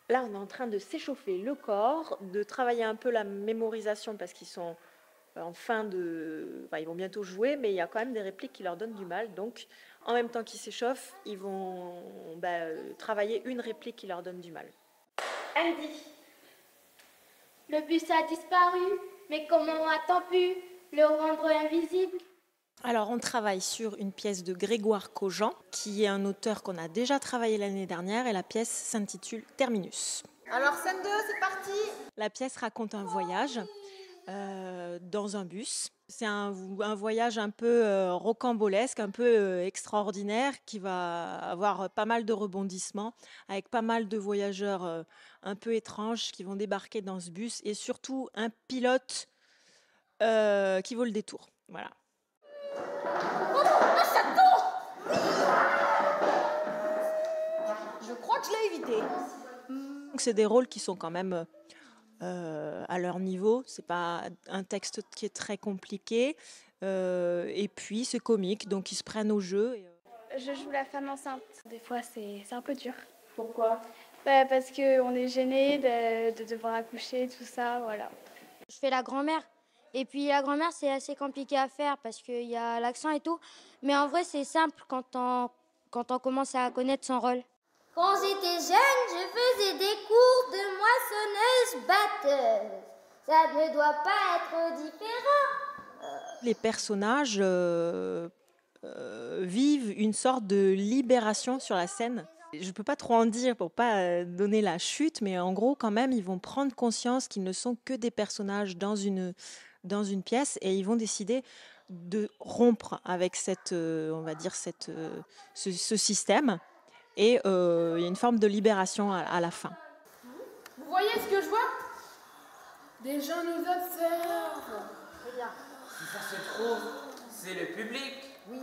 Là, on est en train de s'échauffer le corps, de travailler un peu la mémorisation parce qu'ils sont en fin de... Enfin, ils vont bientôt jouer, mais il y a quand même des répliques qui leur donnent du mal. Donc, en même temps qu'ils s'échauffent, ils vont travailler une réplique qui leur donne du mal. Andy. Le bus a disparu, mais comment a-t-on pu le rendre invisible? Alors, on travaille sur une pièce de Grégoire Cogent, qui est un auteur qu'on a déjà travaillé l'année dernière, et la pièce s'intitule Terminus. Alors, scène 2, c'est parti. La pièce raconte un voyage dans un bus. C'est un voyage un peu rocambolesque, un peu extraordinaire, qui va avoir pas mal de rebondissements, avec pas mal de voyageurs un peu étranges qui vont débarquer dans ce bus, et surtout un pilote qui vaut le détour. Voilà. Je crois que je l'ai évité. Donc c'est des rôles qui sont quand même à leur niveau. C'est pas un texte qui est très compliqué. Et puis c'est comique, donc ils se prennent au jeu. Je joue la femme enceinte. Des fois, c'est un peu dur. Pourquoi? Parce qu'on est gêné de devoir accoucher, tout ça, voilà. Je fais la grand-mère. Et puis la grand-mère, c'est assez compliqué à faire parce qu'il y a l'accent et tout. Mais en vrai, c'est simple quand on commence à connaître son rôle. Quand j'étais jeune, je faisais des cours de moissonneuse-batteuse. Ça ne doit pas être différent. Les personnages vivent une sorte de libération sur la scène. Je ne peux pas trop en dire pour pas donner la chute, mais en gros, quand même, ils vont prendre conscience qu'ils ne sont que des personnages dans une pièce, et ils vont décider de rompre avec on va dire ce système. Et il y a une forme de libération à la fin. Vous voyez ce que je vois? Des gens nous observent. Si ça se trouve, c'est le public. Oui,